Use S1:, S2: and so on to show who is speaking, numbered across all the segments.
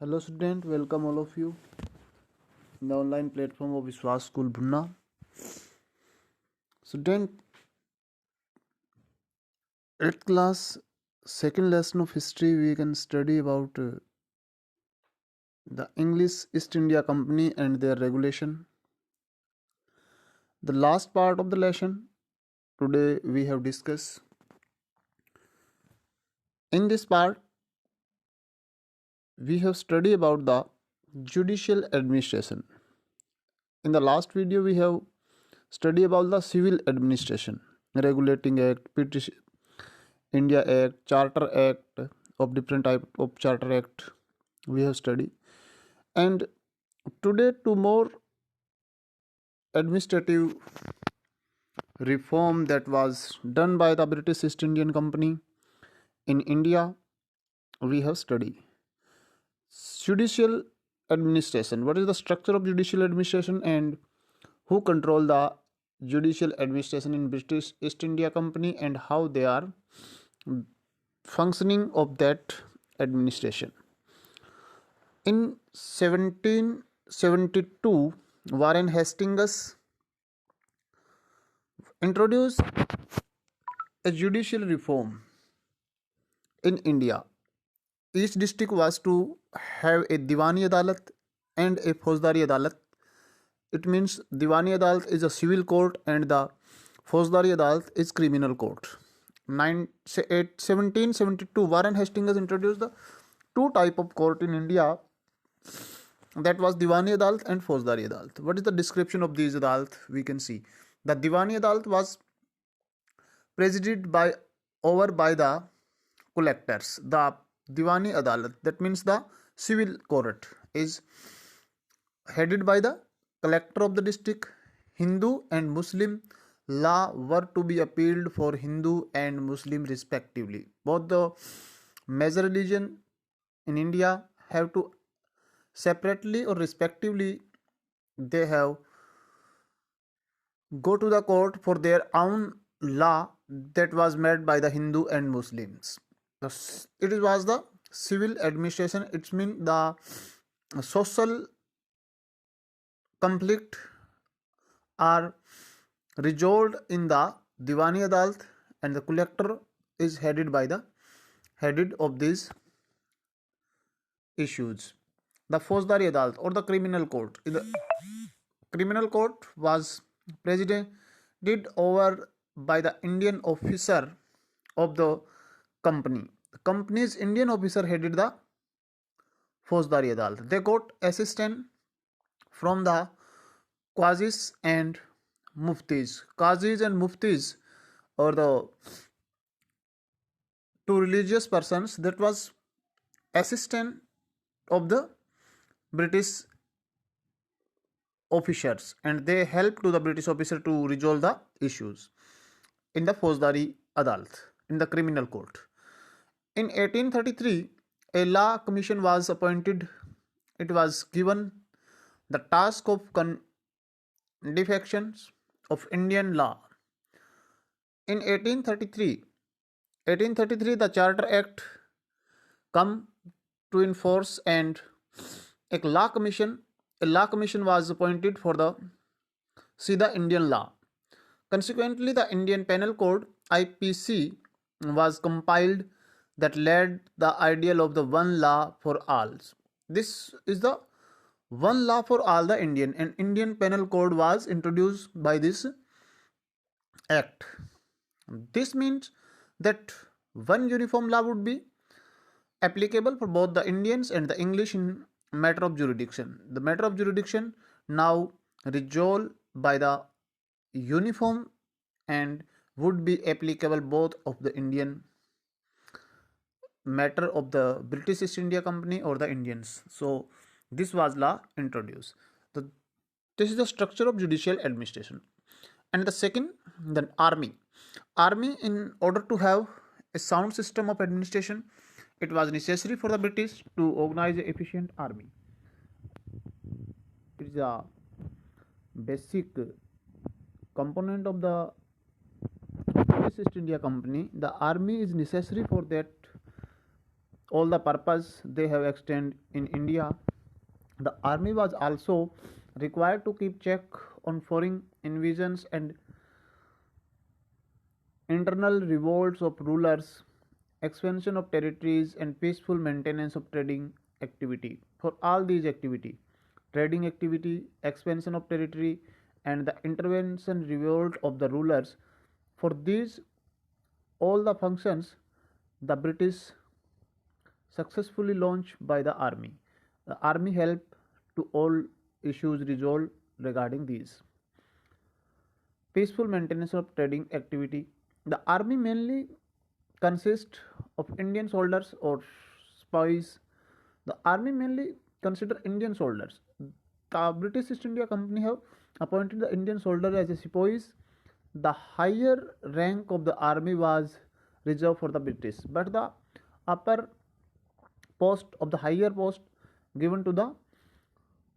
S1: Hello student, welcome all of you in the online platform of Viswas School Bhunna. Student, 8th class, second lesson of history, we can study about the English East India Company and their regulation. The last part of the lesson today we have discussed. In this part, we have studied about the judicial administration. In the last video, we have studied about the civil administration, regulating act, petition, India Act, Charter Act of different type of Charter Act we have studied. And today two more administrative reform that was done by the British East Indian Company in India we have studied. Judicial administration. What is the structure of judicial administration and who control the judicial administration in British East India Company and how they are functioning of that administration. In 1772, Warren Hastings introduced a judicial reform in India. Each district was to have a Diwani Adalat and a Fauzdari Adalat. It means Diwani Adalat is a civil court and the Fauzdari Adalat is criminal court. 1772, Warren Hastings introduced the two type of court in India, that was Diwani Adalat and Fauzdari Adalat. What is the description of these Adalat? We can see the Diwani Adalat was presided by the collectors. The Diwani Adalat, that means the civil court, is headed by the collector of the district. Hindu and Muslim law were to be appealed for Hindu and Muslim respectively. Both the major religion in India have to separately or respectively, they have go to the court for their own law that was made by the Hindu and Muslims. It was the civil administration. It means the social conflict are resolved in the Diwani Adalat and the collector is headed of these issues. The Fauzdari Adalat or the criminal court. The criminal court was presided over by the Indian officer of the company. The company's Indian officer headed the Fauzdari Adalat. They got assistance from the Qazis and Muftis. Qazis and Muftis are the two religious persons that was assistant of the British officers, and they helped to the British officer to resolve the issues in the Fauzdari Adalat, in the criminal court. In 1833, a law commission was appointed. It was given the task of defections of Indian law. In 1833, the Charter Act come to enforce, and a law commission was appointed for the see the Indian law. Consequently, the Indian Penal Code (IPC) was compiled that led the ideal of the one law for all. This is the one law for all the Indian, and Indian Penal Code was introduced by this act. This means that one uniform law would be applicable for both the Indians and the English in matter of jurisdiction. The matter of jurisdiction now resolved by the uniform and would be applicable both of the Indian matter of the British East India Company or the Indians. So this was law introduced. This is the structure of judicial administration. And the second, then army. Army, in order to have a sound system of administration, it was necessary for the British to organize an efficient army. It is a basic component of the British East India Company. The army is necessary for that all the purpose they have extended in India. The army was also required to keep check on foreign invasions and internal revolts of rulers, expansion of territories, and peaceful maintenance of trading activity. For all these activity, trading activity, expansion of territory, and the intervention revolt of the rulers, for these all the functions, the British successfully launched by the army. The army helped to all issues resolved regarding these. Peaceful maintenance of trading activity. The army mainly consists of Indian soldiers or spies. The army mainly consider Indian soldiers. The British East India Company have appointed the Indian soldier as a sepoys. The higher rank of the army was reserved for the British, but the upper post of the higher post given to the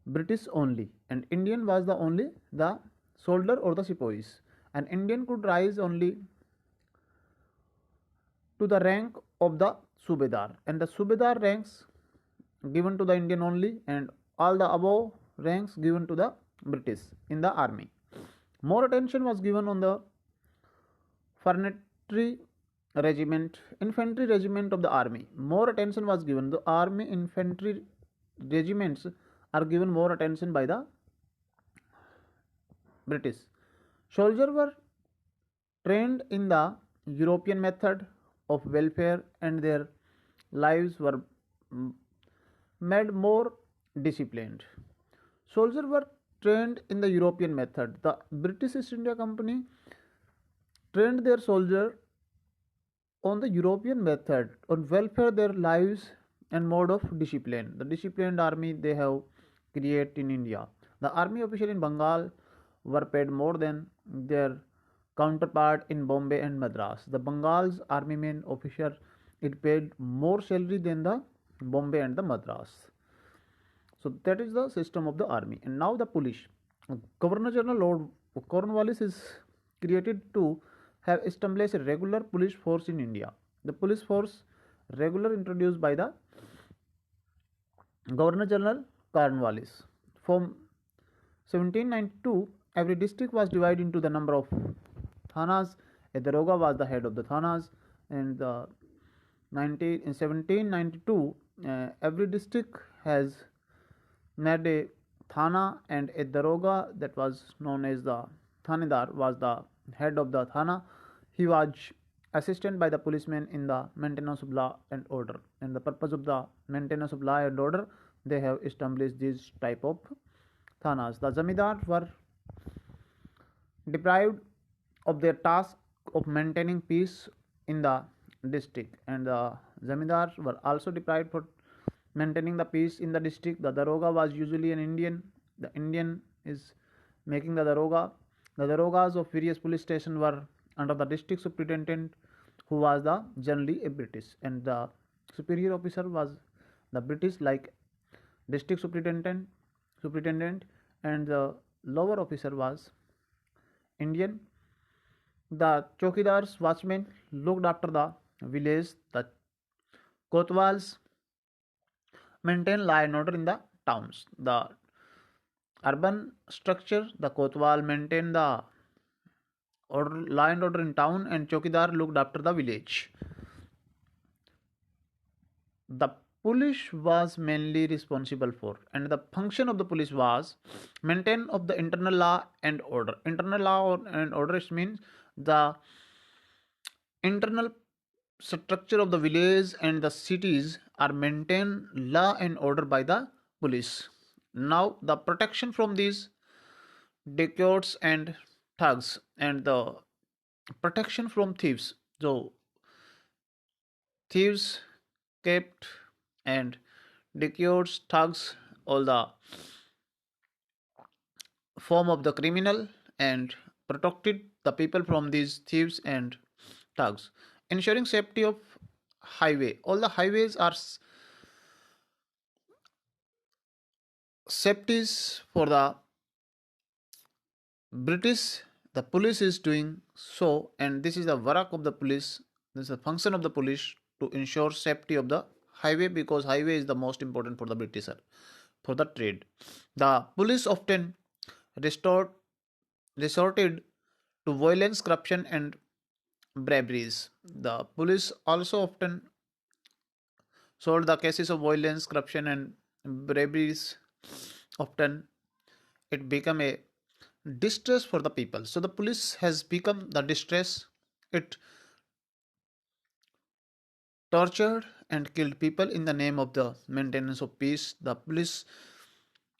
S1: British only, and Indian was the only the soldier or the sepoys. An Indian could rise only to the rank of the Subedar, and the Subedar ranks given to the Indian only, and all the above ranks given to the British in the army. More attention was given on the infantry regiment of the army. More attention was given. The army infantry regiments are given more attention by the British. Soldiers were trained in the European method of welfare, and their lives were made more disciplined. Soldiers were trained in the European method. The British East India Company trained their soldiers on the European method on welfare, their lives, and mode of discipline. The disciplined army they have created in India. The army officials in Bengal were paid more than their counterpart in Bombay and Madras. The Bengal's army men officer it paid more salary than the Bombay and the Madras. So that is the system of the army. And now the police. Governor General Lord Cornwallis is created to have established a regular police force in India. The police force regular introduced by the Governor General Cornwallis. From 1792, every district was divided into the number of thanas. A daroga was the head of the thanas, and in 1792, every district has made a thana, and a daroga that was known as the thanedar was the head of the thana. He was assisted by the policemen in the maintenance of law and order. And the purpose of the maintenance of law and order, they have established these type of thanas. The zamindars were deprived of their task of maintaining peace in the district, and the zamindars were also deprived for maintaining the peace in the district. The daroga was usually an Indian. The Indian is making the daroga. The darogas of various police stations were under the district superintendent, who was the generally a British, and the superior officer was the British, like district superintendent, and the lower officer was Indian. The chokidars, watchmen, looked after the village. The kotwals maintained law and order in the towns. The urban structure, the kotwal maintained the law and order in town, and chokidar looked after the village. The police was mainly responsible for, and the function of the police was maintain of the internal law and order. Internal law and order means the internal structure of the village and the cities are maintained law and order by the police. Now the protection from these dacoits and thugs, and the protection from thieves. So thieves kept, and dacoits, thugs, all the form of the criminal, and protected the people from these thieves and thugs. Ensuring safety of highway. All the highways are safeties for the British. The police is doing so, and this is the work of the police. This is the function of the police to ensure safety of the highway because highway is the most important for the Britisher, for the trade. The police often restored, resorted to violence, corruption, and braveries. The police also often solved the cases of violence, corruption, and braveries. Often it became a distress for the people. So the police has become the distress. It tortured and killed people in the name of the maintenance of peace. The police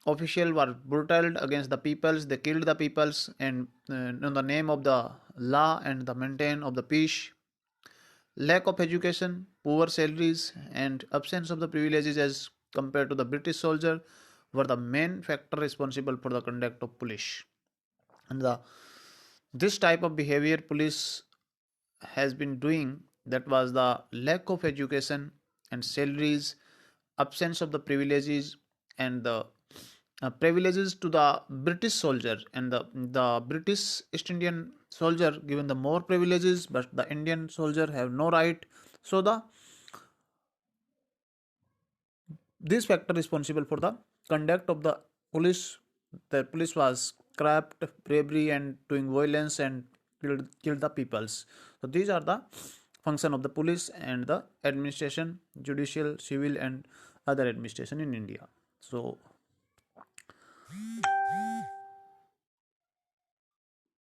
S1: officials were brutal against the peoples. They killed the peoples and in the name of the law and the maintain of the peace. Lack of education, poor salaries, and absence of the privileges as compared to the British soldier were the main factor responsible for the conduct of police. And this type of behavior police has been doing, that was the lack of education and salaries, absence of the privileges, and the privileges to the British soldier, and the British East Indian soldier given the more privileges, but the Indian soldier have no right. So this factor responsible for the conduct of the police. The police was corrupt, bravery, and doing violence and killed the peoples. So these are the function of the police and the administration, judicial, civil, and other administration in India. So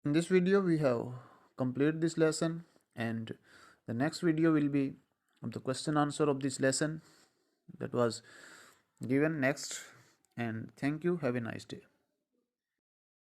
S1: in this video we have completed this lesson, and the next video will be of the question answer of this lesson that was given next. And thank you, have a nice day.